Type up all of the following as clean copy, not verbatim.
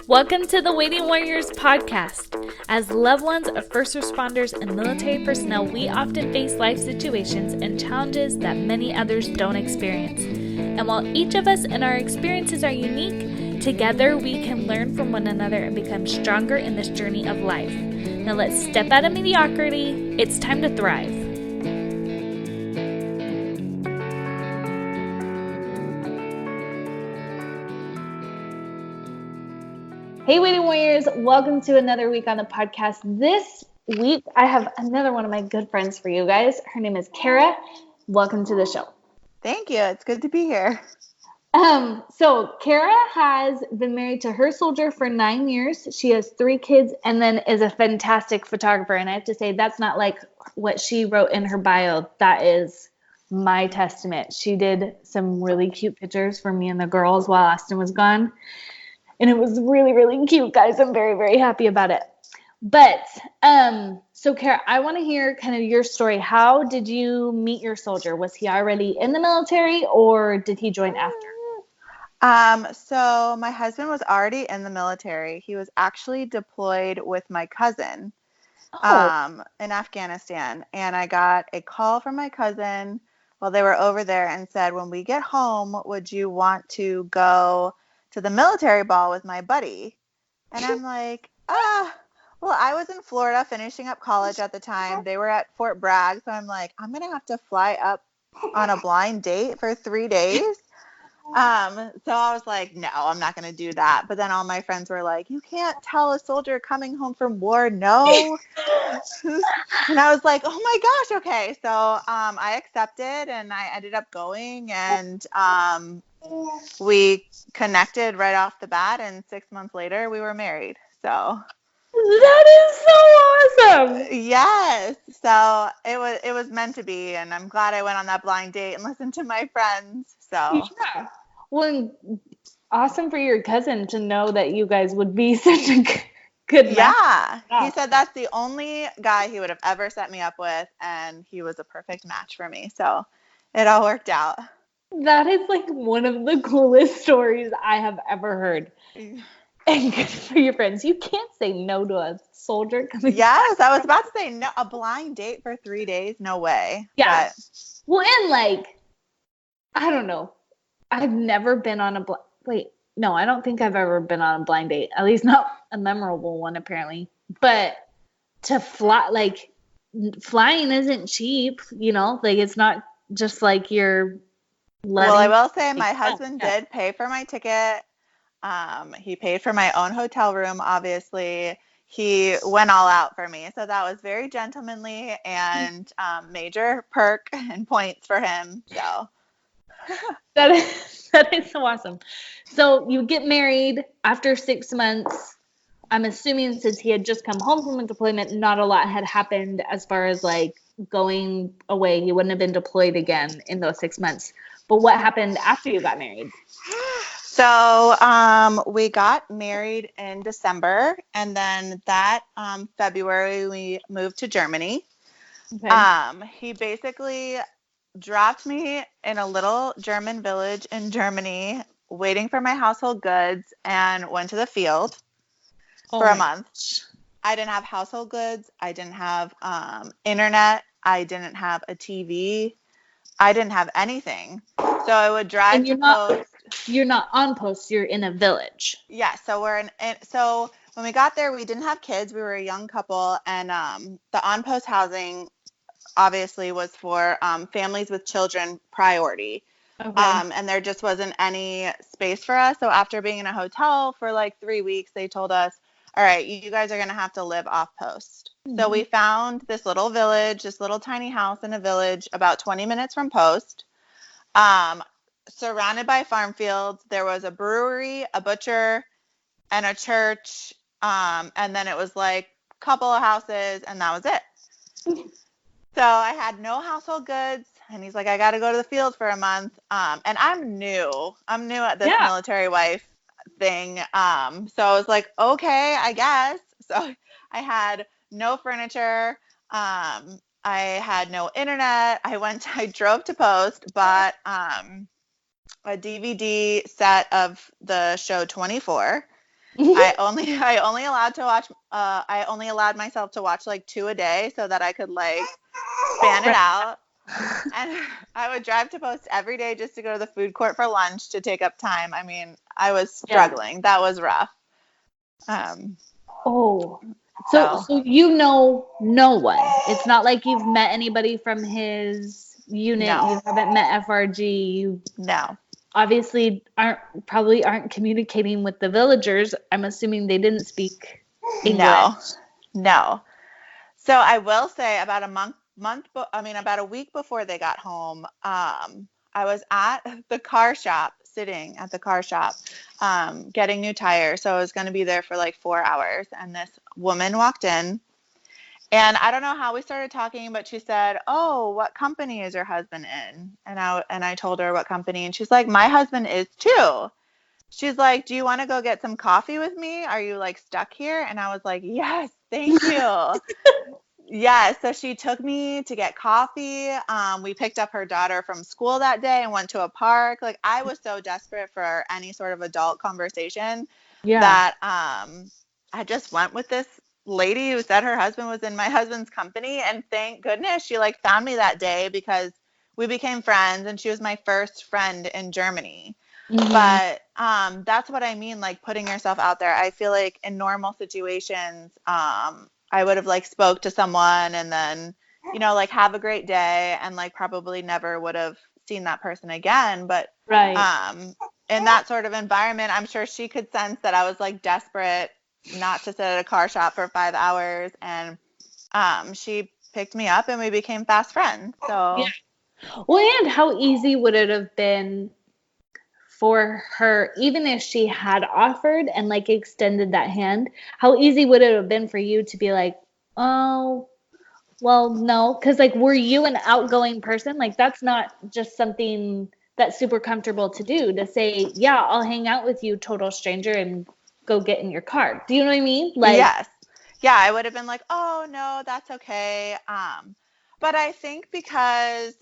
Welcome to the Waiting Warriors podcast. As loved ones of first responders and military personnel, we often face life situations and challenges that many others don't experience. And while each of us and our experiences are unique, together we can learn from one another and become stronger in this journey of life. Now let's step out of mediocrity. It's time to thrive. Hey, Waiting Warriors, welcome to another week on the podcast. This week, I have another one of my good friends for you guys. Her name is Kara. Welcome to the show. Thank you. It's good to be here. So Kara has been married to her soldier for 9 years. She has 3 kids and then is a fantastic photographer. And I have to say, that's not like what she wrote in her bio. That is my testament. She did some really cute pictures for me and the girls while Austin was gone. And it was really, really cute, guys. I'm very, very happy about it. But, so Kara, I want to hear kind of your story. How did you meet your soldier? Was he already in the military or did he join after? So my husband was already in the military. He was actually deployed with my cousin, in Afghanistan. And I got a call from my cousin while they were over there and said, when we get home, would you want to go to the military ball with my buddy? And I'm like, well, I was in Florida finishing up college at the time. They were at Fort Bragg. So I'm like, I'm going to have to fly up on a blind date for 3 days. So I was like, no, I'm not going to do that. But then all my friends were like, you can't tell a soldier coming home from war, no. And I was like, oh my gosh, okay. So I accepted and I ended up going and we connected right off the bat, and 6 months later we were married. So that is so awesome. Yes. So it was meant to be, and I'm glad I went on that blind date and listened to my friends. So yeah. Well, awesome for your cousin to know that you guys would be such a good match. Yeah. He said that's the only guy he would have ever set me up with, and he was a perfect match for me. So it all worked out. That is like one of the coolest stories I have ever heard. And good for your friends. You can't say no to a soldier coming. Yes, I was about to say no, a blind date for 3 days, no way. Yeah. Well, and like, I don't know. I've never been on a I don't think I've ever been on a blind date. At least not a memorable one, apparently. But to fly, like, flying isn't cheap, you know? Like, it's not just like you're Well, I will say my husband did pay for my ticket. He paid for my own hotel room, obviously. He went all out for me. So that was very gentlemanly and major perk and points for him. So that is so awesome. So you get married after 6 months. I'm assuming since he had just come home from a deployment, not a lot had happened as far as like going away. He wouldn't have been deployed again in those 6 months. But what happened after you got married? So we got married in December, and then that February we moved to Germany. Okay. He basically dropped me in a little German village in Germany, waiting for my household goods, and went to the field for a month. I didn't have household goods. I didn't have internet. I didn't have a TV. I didn't have anything. So I would drive to post. You're not on post. You're in a village. Yeah. So so when we got there, we didn't have kids. We were a young couple, and the on post housing obviously was for families with children priority. Okay. And there just wasn't any space for us. So after being in a hotel for like 3 weeks, they told us, all right, you guys are going to have to live off post. Mm-hmm. So we found this little village, this little tiny house in a village about 20 minutes from post, surrounded by farm fields. There was a brewery, a butcher, and a church. And then it was like a couple of houses, and that was it. So I had no household goods. And he's like, I got to go to the field for a month. And I'm new at this military wife thing. So I was like, okay, I guess. So I had no furniture. I had no internet. I drove to post, bought a DVD set of the show 24. I only allowed to watch I only allowed myself to watch like 2 a day so that I could like span it Right. out. And I would drive to Post every day just to go to the food court for lunch to take up time. I mean, I was Yeah. struggling. That was rough. Um, Oh. So so so you know no one. It's not like you've met anybody from his unit. no, You haven't met FRG. You no, obviously aren't communicating with the villagers. I'm assuming they didn't speak English. no, no. So I will say about about a week before they got home, I was at the car shop, sitting at the car shop, getting new tires. So I was going to be there for like 4 hours, and this woman walked in, and I don't know how we started talking, but she said, "Oh, what company is your husband in?" And I told her what company, and she's like, "My husband is too." She's like, "Do you want to go get some coffee with me? Are you like stuck here?" And I was like, "Yes, thank you." Yeah, so she took me to get coffee. We picked up her daughter from school that day and went to a park. Like I was so desperate for any sort of adult conversation Yeah. that I just went with this lady who said her husband was in my husband's company, and thank goodness she like found me that day because we became friends and she was my first friend in Germany. Hmm. But that's what I mean, like putting yourself out there. I feel like in normal situations, I would have like spoke to someone and then, like have a great day and like probably never would have seen that person again. But Right. um, in that sort of environment, I'm sure she could sense that I was like desperate not to sit at a car shop for 5 hours, and she picked me up and we became fast friends. Yeah. So Well, and how easy would it have been for her, even if she had offered and like extended that hand, how easy would it have been for you to be like, oh, well, no, because like, were you an outgoing person? Like, that's not just something that's super comfortable to do to say, yeah, I'll hang out with you, total stranger, and go get in your car. Do you know what I mean? Like, yes. Yeah, I would have been like, "Oh, no, that's okay." But I think because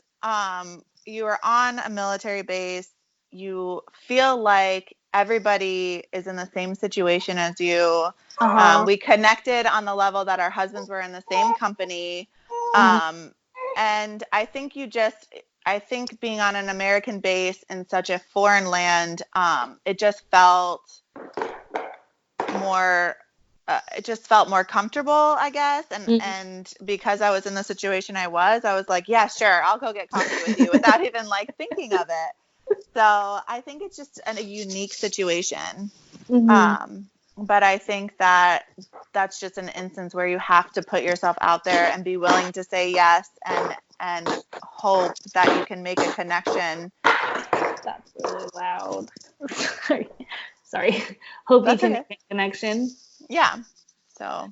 you are on a military base, you feel like everybody is in the same situation as you. uh-huh. We connected on the level that our husbands were in the same company. Mhm. Um, and I think being on an American base in such a foreign land, it just felt more it just felt more comfortable, I guess. And Mhm. and because I was in the situation I was like, yeah, sure, I'll go get coffee with you without even like thinking of it. So I think it's just a unique situation. Mhm. Um, but I think that that's just an instance where you have to put yourself out there and be willing to say yes, and hope that you can make a connection. That's really loud. Sorry. Sorry. Hope you That's can make okay. a connection. Yeah. So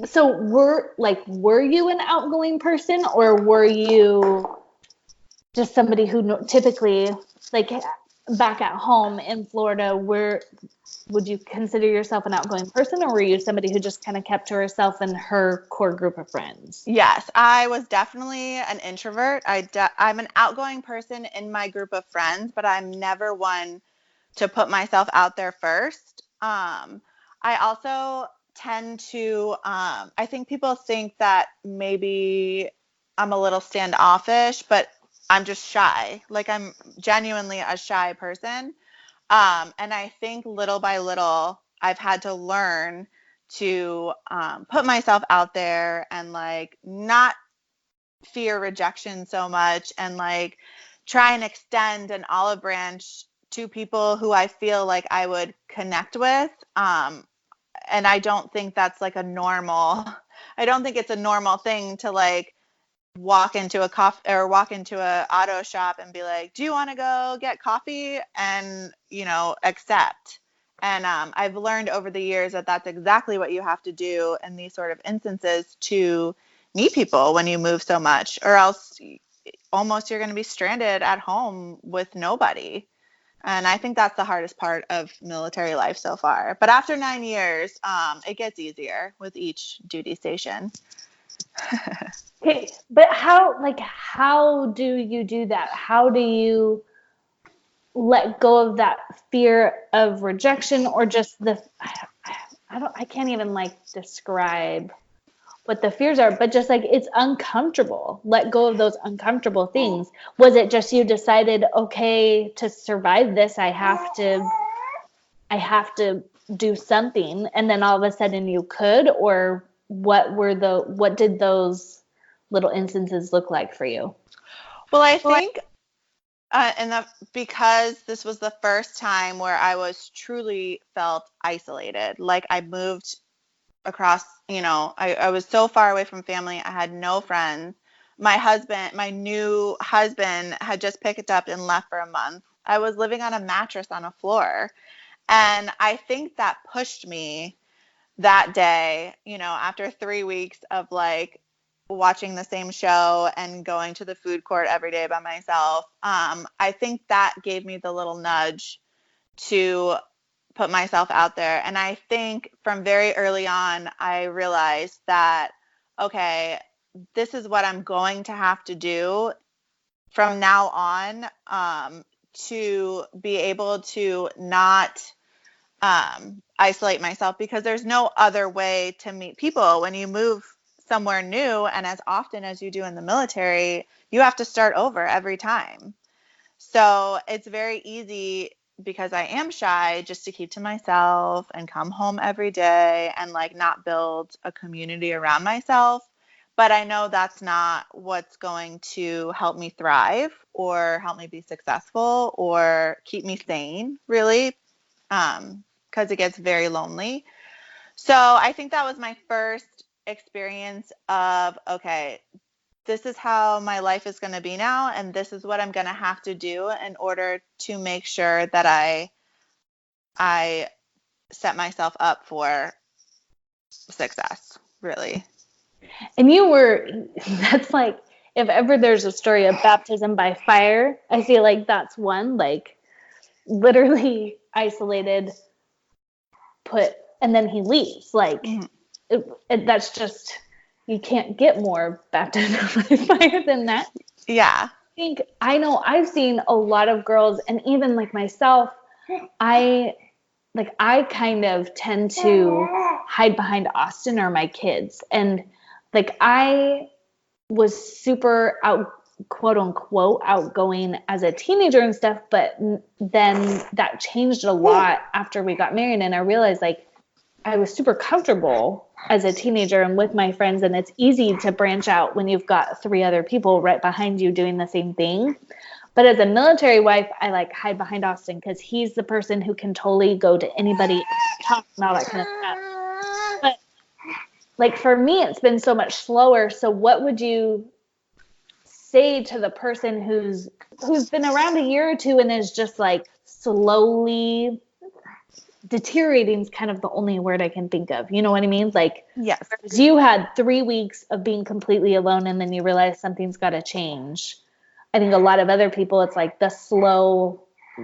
So were you an outgoing person, or were you just somebody who typically, like, back at home in Florida, where would you consider yourself an outgoing person, or were you somebody who just kind of kept to herself and her core group of friends? yes, I was definitely an introvert. I'm an outgoing person in my group of friends, but I'm never one to put myself out there first. I also tend to, I think people think that maybe I'm a little standoffish, but I'm just shy. Like I'm genuinely a shy person. And I think little by little, I've had to learn to put myself out there and like not fear rejection so much, and like try and extend an olive branch to people who I feel like I would connect with. And I don't think that's like a normal, I don't think it's a normal thing to like walk into a coffee or walk into a auto shop and be like, "Do you want to go get coffee?" and accept. And I've learned over the years that that's exactly what you have to do in these sort of instances to meet people when you move so much, or else almost you're going to be stranded at home with nobody. And I think that's the hardest part of military life so far. But after 9 years, it gets easier with each duty station. Okay, but how do you do that? How do you let go of that fear of rejection, or just the I can't even like describe what the fears are, but just like it's uncomfortable. Let go of those uncomfortable things. Was it just you decided, okay, to survive this, I have to do something, and then all of a sudden you could, or what did those little instances look like for you? Well, I think, because this was the first time where I was truly felt isolated. Like I moved across, I was so far away from family. I had no friends. My new husband had just picked up and left for a month. I was living on a mattress on a floor. And I think that pushed me that day, after 3 weeks of like watching the same show and going to the food court every day by myself. I think that gave me the little nudge to put myself out there. And I think from very early on, I realized that, okay, this is what I'm going to have to do from now on, to be able to not isolate myself, because there's no other way to meet people when you move somewhere new. And as often as you do in the military, you have to start over every time. So it's very easy, because I am shy, just to keep to myself and come home every day and like not build a community around myself. But I know that's not what's going to help me thrive or help me be successful or keep me sane, really, because it gets very lonely. So I think that was my first experience of, okay, this is how my life is going to be now, and this is what I'm going to have to do in order to make sure that I set myself up for success, really. And that's like, if ever there's a story of baptism by fire, I feel like that's one, like literally isolated, and then he leaves. Like, Mhm. that's just, you can't get more baptism by fire than that. Yeah. I know I've seen a lot of girls, and even like myself, I I kind of tend to hide behind Austin or my kids. And like I was super quote unquote outgoing as a teenager and stuff, but then that changed a lot after we got married, and I realized like I was super comfortable as a teenager and with my friends, and it's easy to branch out when you've got three other people right behind you doing the same thing. But as a military wife, I like hide behind Austin because he's the person who can totally go to anybody, talk and all that kind of stuff. But like for me, it's been so much slower. So what would you say to the person who's been around a year or two and is just like slowly deteriorating, is kind of the only word I can think of. You know what I mean? Like, Yes. you had 3 weeks of being completely alone and then you realize something's got to change. I think a lot of other people, it's like the slow,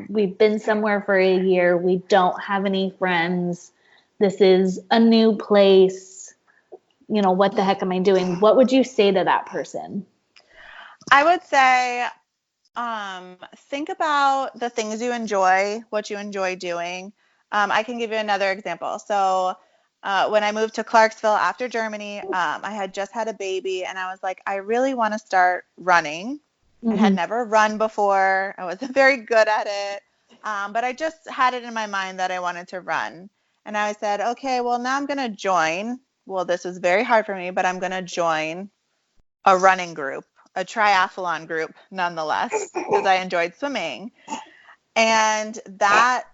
we've been somewhere for a year, we don't have any friends, this is a new place, what the heck am I doing? What would you say to that person? I would say, think about the things you enjoy, what you enjoy doing. I can give you another example. So, when I moved to Clarksville after Germany, I had just had a baby, and I was like, I really want to start running. I had Mm-hmm. never run before. I wasn't very good at it, but I just had it in my mind that I wanted to run. And I said, okay, well, now I'm going to join. Well, this was very hard for me, but I'm going to join a running group, a triathlon group, nonetheless, because I enjoyed swimming. And that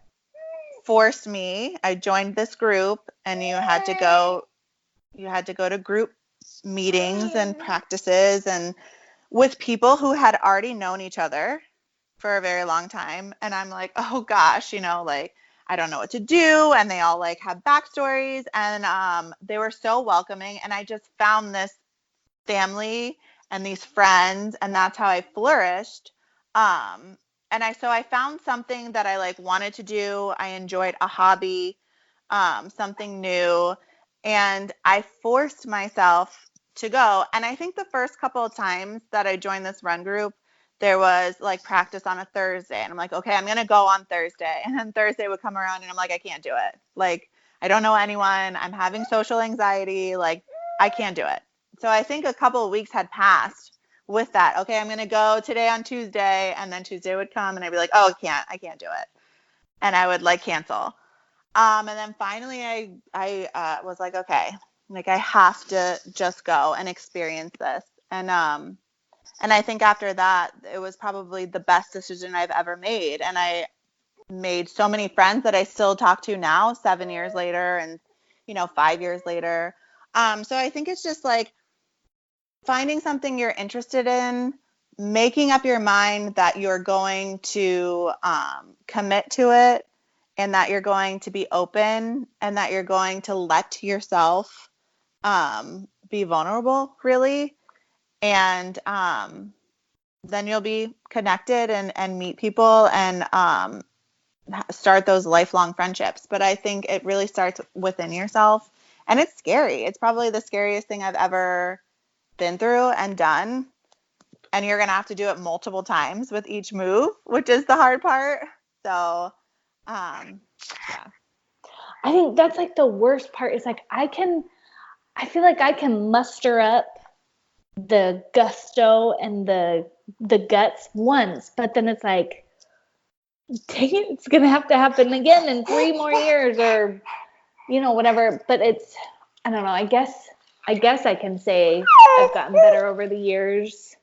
forced me, I joined this group, and you had to go to group meetings and practices and with people who had already known each other for a very long time. And I'm like, oh gosh, like I don't know what to do. And they all like have backstories, and they were so welcoming. And I just found this family and these friends, and that's how I flourished. And I found something that I like wanted to do. I enjoyed a hobby, something new, and I forced myself to go. And I think the first couple of times that I joined this run group, there was like practice on a Thursday, and I'm like, okay, I'm gonna go on Thursday. And then Thursday would come around, and I'm like, I can't do it. Like, I don't know anyone. I'm having social anxiety. Like, I can't do it. So I think a couple of weeks had passed with that. Okay, I'm going to go today on Tuesday. And then Tuesday would come and I'd be like, oh, I can't do it. And I would like cancel. And then finally I was like, okay, like I have to just go and experience this. And I think after that, it was probably the best decision I've ever made. And I made so many friends that I still talk to now, 7 years later and, 5 years later. So I think it's just like finding something you're interested in, making up your mind that you're going to commit to it and that you're going to be open and that you're going to let yourself be vulnerable, really. And then you'll be connected and meet people and start those lifelong friendships. But I think it really starts within yourself. And it's scary. It's probably the scariest thing I've ever been through and done. And you're going to have to do it multiple times with each move, which is the hard part. So, yeah. I think that's like the worst part is like I feel like I can muster up the gusto and the guts once, but then it's like, dang it, it's gonna have to happen again in 3 more years or whatever. But it's, I don't know, I guess I can say I've gotten better over the years.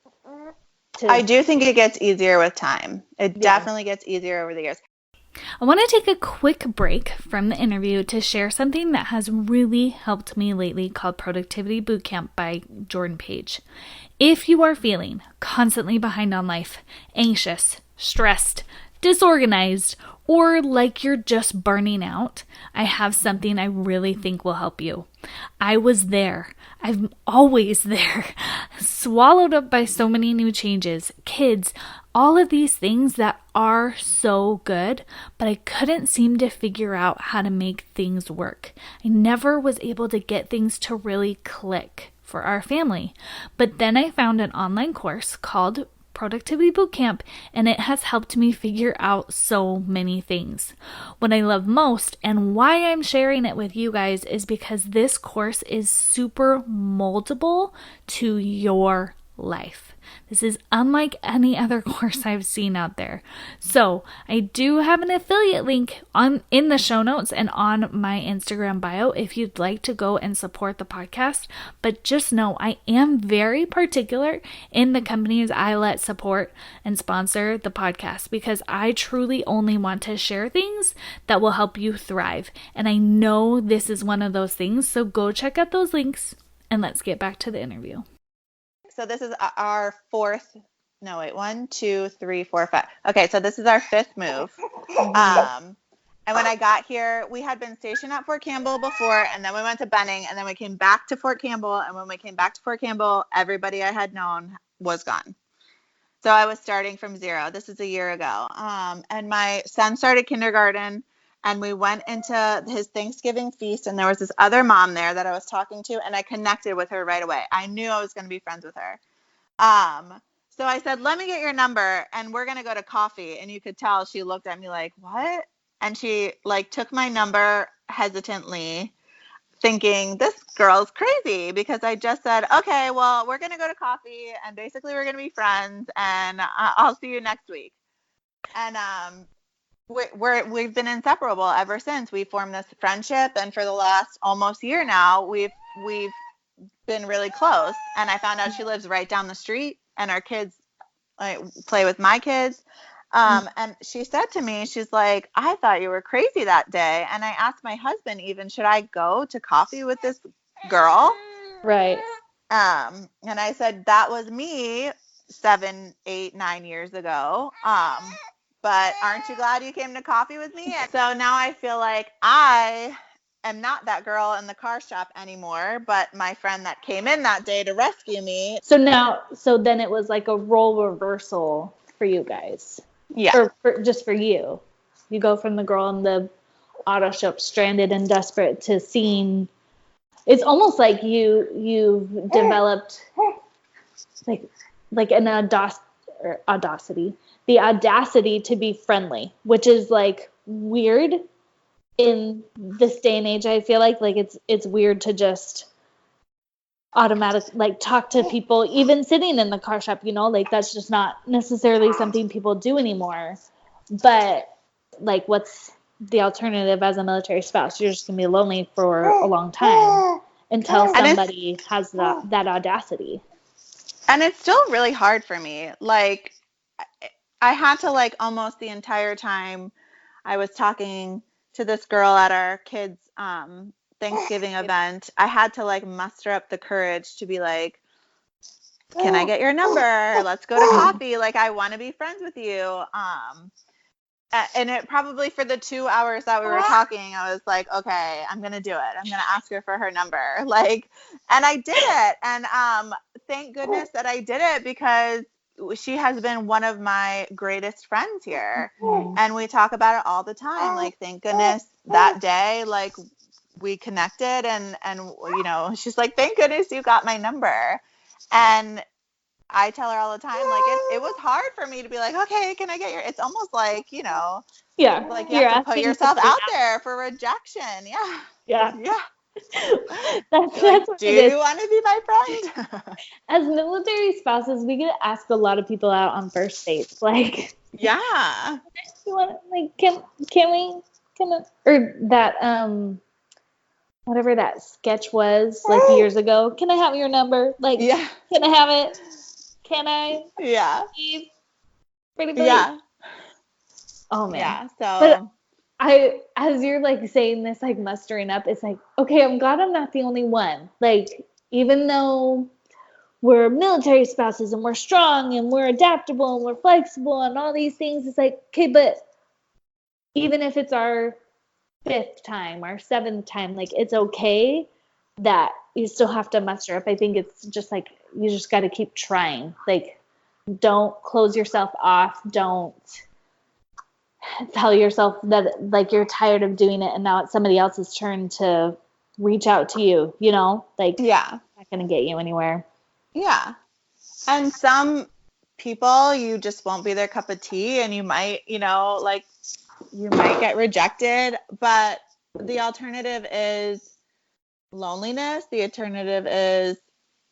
I do think it gets easier with time. It definitely gets easier over the years. I want to take a quick break from the interview to share something that has really helped me lately called Productivity Bootcamp by Jordan Page. If you are feeling constantly behind on life, anxious, stressed, disorganized, or like you're just burning out, I have something I really think will help you. I was there. I'm always there. Swallowed up by so many new changes, kids, all of these things that are so good, but I couldn't seem to figure out how to make things work. I never was able to get things to really click for our family. But then I found an online course called Productivity Bootcamp, and it has helped me figure out so many things. What I love most and why I'm sharing it with you guys is because this course is super moldable to your life. This is unlike any other course I've seen out there. So I do have an affiliate link in the show notes and on my Instagram bio if you'd like to go and support the podcast. But just know I am very particular in the companies I let support and sponsor the podcast because I truly only want to share things that will help you thrive. And I know this is one of those things. So go check out those links and let's get back to the interview. So this is our fourth, no, wait, 1, 2, 3, 4, 5. Okay, so this is our fifth move. And when I got here, we had been stationed at Fort Campbell before, and then we went to Benning, and then we came back to Fort Campbell. And when we came back to Fort Campbell, everybody I had known was gone. So I was starting from zero. This is a year ago. And my son started kindergarten. And we went into his Thanksgiving feast, and there was this other mom there that I was talking to, and I connected with her right away. I knew I was going to be friends with her. So I said, let me get your number, and we're going to go to coffee. And you could tell she looked at me like, what? And she took my number hesitantly, thinking this girl's crazy because I just said, okay, well, we're going to go to coffee, and basically we're going to be friends, and I'll see you next week. And we've been inseparable ever since. We formed this friendship, and for the last almost year now, we've been really close. And I found out she lives right down the street, and our kids play with my kids. And she said to me, she's like, I thought you were crazy that day. And I asked my husband even, should I go to coffee with this girl? Right. And I said, that was me 7, 8, 9 years ago. But aren't you glad you came to coffee with me? And so now I feel like I am not that girl in the car shop anymore, but my friend that came in that day to rescue me. So then it was like a role reversal for you guys. Yeah. Just for you. You go from the girl in the auto shop stranded and desperate to seeing, it's almost like you've developed like an audacity, the audacity to be friendly, which is like weird in this day and age, I feel like it's weird to just automatic like talk to people even sitting in the car shop, you know, like that's just not necessarily something people do anymore. But like what's the alternative as a military spouse? You're just gonna be lonely for a long time until somebody has that audacity. And it's still really hard for me. Like I had to like almost the entire time I was talking to this girl at our kids' Thanksgiving event, I had to like muster up the courage to be like, can I get your number? Let's go to coffee. Like, I want to be friends with you. And it probably for the 2 hours that we were talking, I was like, okay, I'm going to do it. I'm going to ask her for her number. Like, and I did it. And thank goodness that I did it because she has been one of my greatest friends here. And we talk about it all the time. Like, thank goodness that day, like, we connected and you know, she's like, thank goodness you got my number. And I tell her all the time, like, it was hard for me to be like, okay, can I get your, it's almost like, you know, yeah, like you have to put yourself out there for rejection. Yeah. That's like, what do you want to be my friend? As military spouses, we get asked a lot of people out on first dates, like, yeah, you want, like, or that whatever that sketch was like years ago, can I have your number? Like, yeah, can I have it? Can I? Yeah. Please? Pretty please? Yeah. Oh man. Yeah. So but as you're like saying this, like mustering up, it's like, okay, I'm glad I'm not the only one. Like, even though we're military spouses and we're strong and we're adaptable and we're flexible and all these things, it's like, okay, but even if it's our 5th time, our 7th time, like, it's okay that you still have to muster up. I think it's just like, you just got to keep trying. Like, don't close yourself off. Don't tell yourself that like you're tired of doing it and now it's somebody else's turn to reach out to you, you know? Like, yeah, not going to get you anywhere. Yeah. And some people, you just won't be their cup of tea and you might, you know, like you might get rejected, but the alternative is loneliness. The alternative is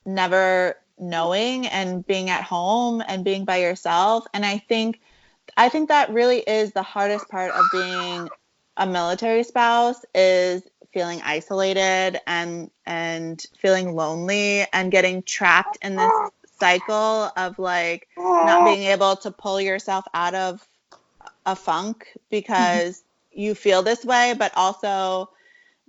never knowing and being at home and being by yourself. And I think that really is the hardest part of being a military spouse is feeling isolated and feeling lonely and getting trapped in this cycle of like not being able to pull yourself out of a funk because you feel this way, but also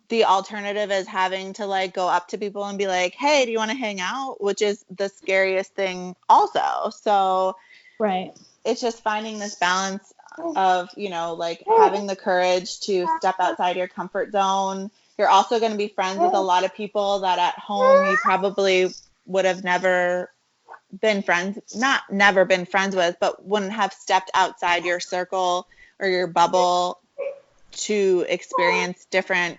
the alternative is having to like go up to people and be like, hey, do you want to hang out? Which is the scariest thing also. So right. It's just finding this balance of, you know, like having the courage to step outside your comfort zone. You're also going to be friends with a lot of people that at home you probably would have never been friends, not never been friends with, but wouldn't have stepped outside your circle or your bubble to experience different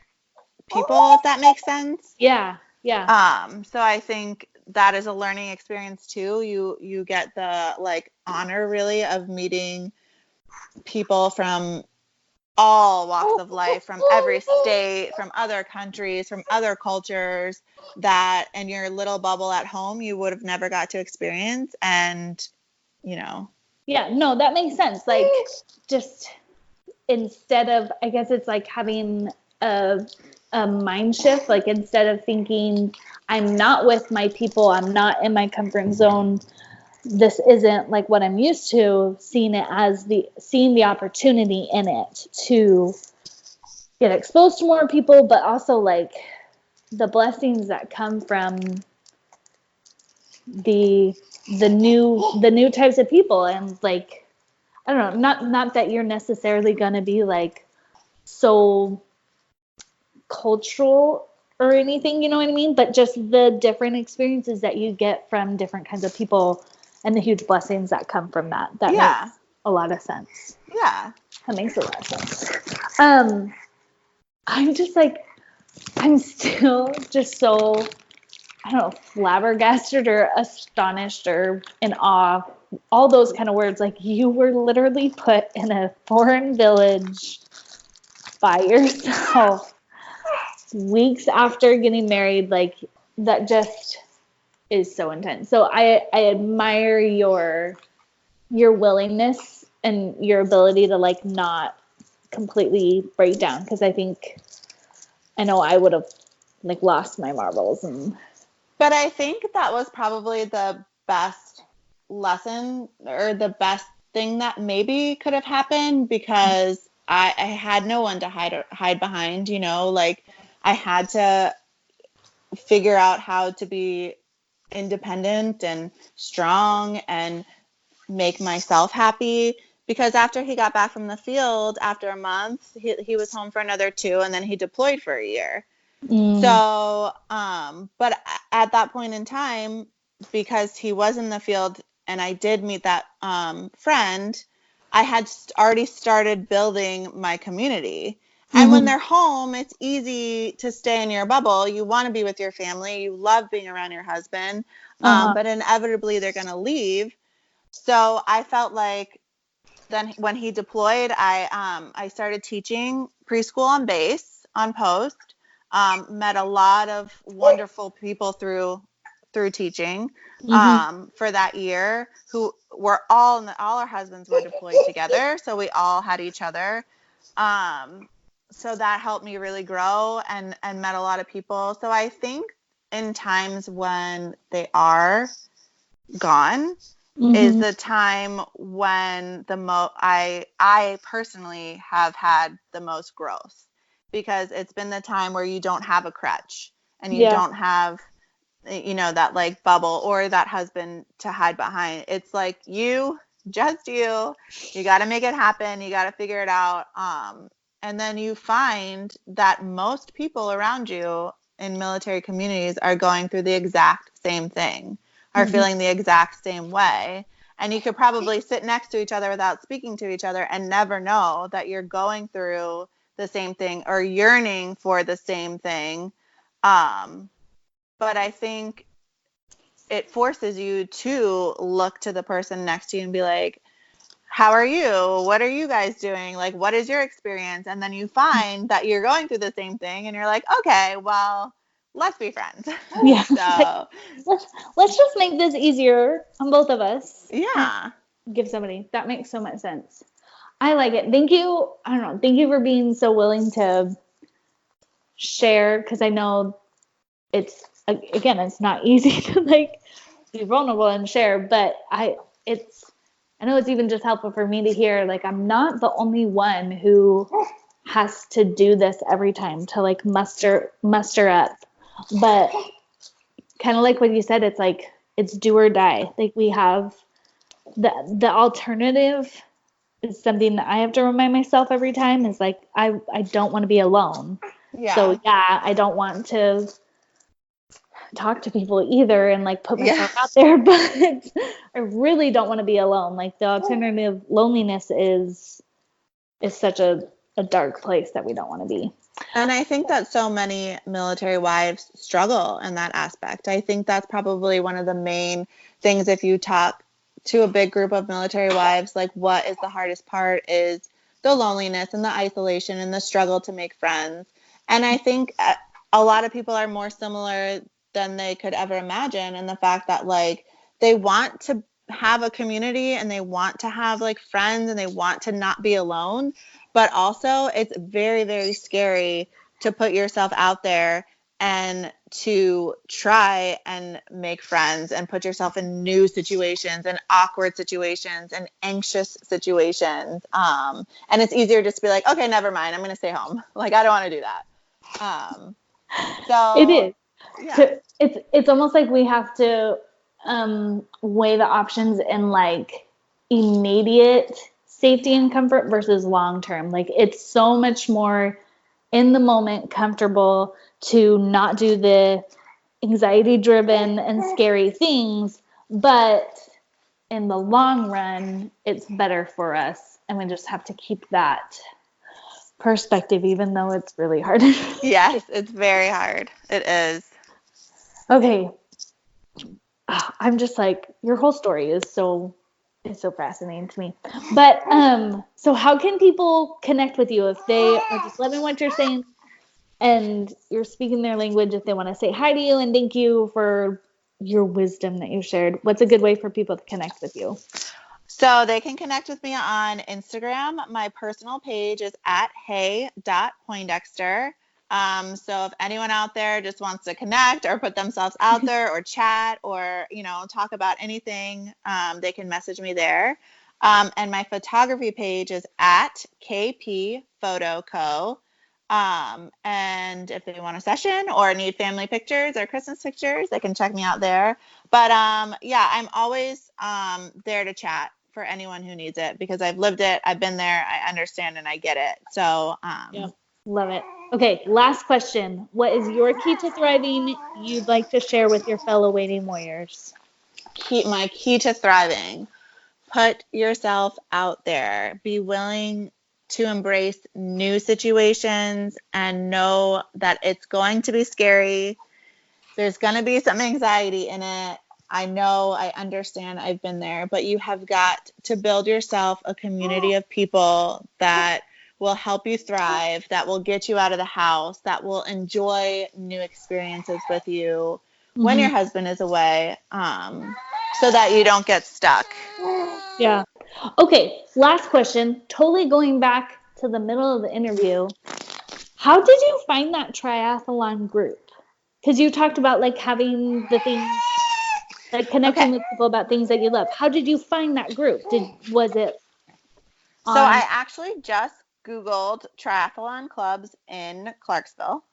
people, if that makes sense. Yeah. So I think that is a learning experience too. You get the like honor really of meeting people from all walks of life, from every state, from other countries, from other cultures that in your little bubble at home you would have never got to experience. And, you know. Yeah, no, that makes sense. Like, just instead of, I guess it's like having a mind shift, like instead of thinking I'm not with my people, I'm not in my comfort zone, this isn't like what I'm used to, seeing the opportunity in it to get exposed to more people, but also like the blessings that come from the new types of people. And like, I don't know, not that you're necessarily going to be like so cultural or anything, you know what I mean? But just the different experiences that you get from different kinds of people and the huge blessings that come from that. That makes a lot of sense. Yeah. That makes a lot of sense. I'm just like, I'm still just so, I don't know, flabbergasted or astonished or in awe, all those kind of words. Like, you were literally put in a foreign village by yourself weeks after getting married, like that just is so intense. So I admire your willingness and your ability to like not completely break down, because I know I would have like lost my marbles. And But I think that was probably the best lesson, or the best thing that maybe could have happened, because I had no one to hide behind, like I had to figure out how to be independent and strong and make myself happy. Because after he got back from the field, after a month, he was home for another 2, and then he deployed for a year. So, but at that point in time, because he was in the field and I did meet that friend, I had already started building my community. And when they're home, it's easy to stay in your bubble. You want to be with your family. You love being around your husband. But inevitably they're going to leave. So I felt like then when he deployed, I started teaching preschool on base on post. Met a lot of wonderful people through teaching for that year, who were all our husbands were deployed together, so we all had each other. So that helped me really grow and met a lot of people. So I think in times when they are gone is the time when I personally have had the most growth, because it's been the time where you don't have a crutch and you don't have that like bubble or that husband to hide behind. It's like you got to make it happen, you got to figure it out, and then you find that most people around you in military communities are going through the exact same thing, are feeling the exact same way. And you could probably sit next to each other without speaking to each other and never know that you're going through the same thing or yearning for the same thing. But I think it forces you to look to the person next to you and be like, how are you? What are you guys doing? Like, what is your experience? And then you find that you're going through the same thing and you're like, okay, well, let's be friends. Yeah. So let's just make this easier on both of us. Yeah. Give somebody. That makes so much sense. I like it. Thank you. I don't know. Thank you for being so willing to share, because I know it's not easy to like be vulnerable and share, but I know it's even just helpful for me to hear, like, I'm not the only one who has to do this every time to like muster up. But kind of like what you said, it's like, it's do or die. Like, we have the alternative is something that I have to remind myself every time, is like, I don't want to be alone. Yeah. So yeah, I don't want to talk to people either and like put myself out there, but I really don't want to be alone. Like, the alternative, loneliness is such a dark place that we don't want to be. And I think that so many military wives struggle in that aspect. I think that's probably one of the main things. If you talk to a big group of military wives, like, what is the hardest part is the loneliness and the isolation and the struggle to make friends. And I think a lot of people are more similar than they could ever imagine, and the fact that like they want to have a community and they want to have like friends and they want to not be alone, but also it's very, very scary to put yourself out there and to try and make friends and put yourself in new situations and awkward situations and anxious situations. And it's easier just to be like, okay, never mind, I'm going to stay home. Like, I don't want to do that. So it is. Yeah. So it's almost like we have to weigh the options in like immediate safety and comfort versus long term. Like, it's so much more in the moment comfortable to not do the anxiety driven and scary things, but in the long run it's better for us, and we just have to keep that perspective, even though it's really hard. Yes, it's very hard. It is. Okay. I'm just like, your whole story is so is so fascinating to me. But so how can people connect with you if they are just loving what you're saying and you're speaking their language, if they want to say hi to you and thank you for your wisdom that you shared? What's a good way for people to connect with you? So they can connect with me on Instagram. My personal page is at hey.poindexter. So if anyone out there just wants to connect or put themselves out there or chat or, talk about anything, they can message me there. And my photography page is at KP Photo Co. And if they want a session or need family pictures or Christmas pictures, they can check me out there. But yeah, I'm always there to chat for anyone who needs it because I've lived it, I've been there, I understand and I get it. So yeah, love it. Okay, last question. What is your key to thriving you'd like to share with your fellow waiting warriors? My key to thriving. Put yourself out there. Be willing to embrace new situations and know that it's going to be scary. There's going to be some anxiety in it. I know, I understand, I've been there, but you have got to build yourself a community of people that will help you thrive, that will get you out of the house, that will enjoy new experiences with you when your husband is away, so that you don't get stuck. Yeah. Okay, last question. Totally going back to the middle of the interview. How did you find that triathlon group? Because you talked about like having the things, like connecting with people about things that you love. How did you find that group? Was it on? So I actually just Googled triathlon clubs in Clarksville.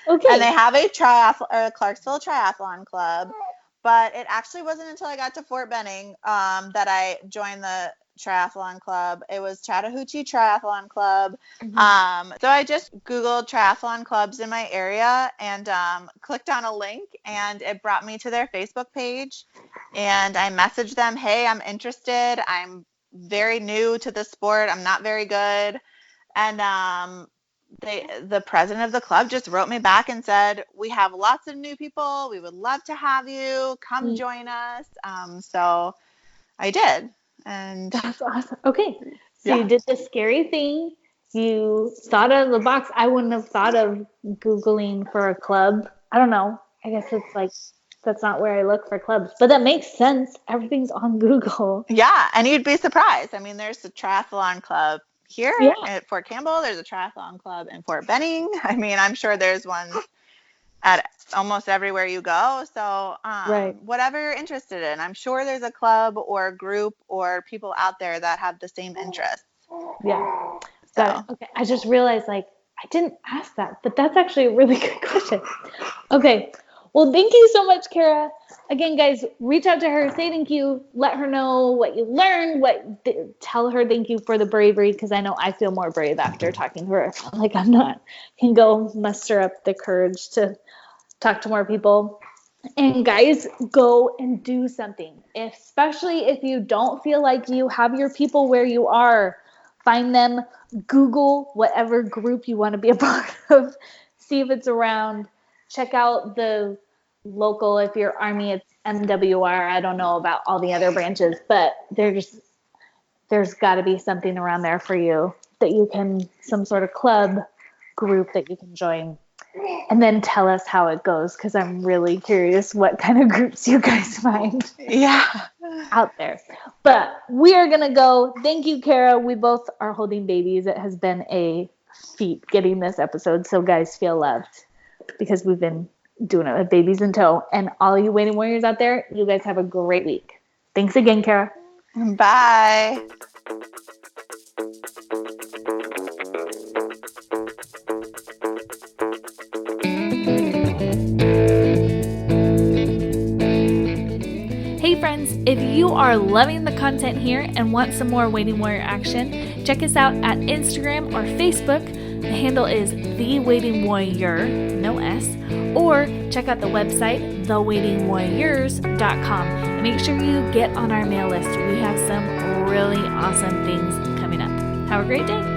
Okay. And they have a Clarksville Triathlon Club, but it actually wasn't until I got to Fort Benning that I joined the triathlon club. It was Chattahoochee Triathlon Club. So I just Googled triathlon clubs in my area and clicked on a link, and it brought me to their Facebook page. And I messaged them, hey, I'm interested. I'm very new to the sport. I'm not very good. And the president of the club just wrote me back and said, we have lots of new people. We would love to have you. Come join us. So I did. And that's awesome. Okay. So you did the scary thing. You thought out of the box. I wouldn't have thought of Googling for a club. I don't know. I guess it's like, that's not where I look for clubs, but that makes sense. Everything's on Google. Yeah. And you'd be surprised. I mean, there's the triathlon club here at Fort Campbell. There's a triathlon club in Fort Benning. I mean, I'm sure there's ones at almost everywhere you go. So whatever you're interested in, I'm sure there's a club or a group or people out there that have the same interests. Yeah. So. Okay. I just realized I didn't ask that, but that's actually a really good question. Okay. Well, thank you so much, Kara. Again, guys, reach out to her, say thank you, let her know what you learned, tell her thank you for the bravery, because I know I feel more brave after talking to her. I feel like can go muster up the courage to talk to more people. And guys, go and do something, especially if you don't feel like you have your people where you are. Find them, Google whatever group you want to be a part of, see if it's around. Check out the local, if you're Army, it's MWR. I don't know about all the other branches, but there's got to be something around there for you that you can, some sort of club group that you can join. And then tell us how it goes, because I'm really curious what kind of groups you guys find out there. But we are going to go. Thank you, Kara. We both are holding babies. It has been a feat getting this episode, so guys, feel loved, because we've been doing it with babies in tow. And all you waiting warriors out there, you guys have a great week. Thanks again, Kara. Bye. Hey friends, if you are loving the content here and want some more Waiting Warrior action, check us out at Instagram or Facebook. The handle is The Waiting Warrior, no S, or check out the website, thewaitingwarriors.com. And make sure you get on our mail list. We have some really awesome things coming up. Have a great day.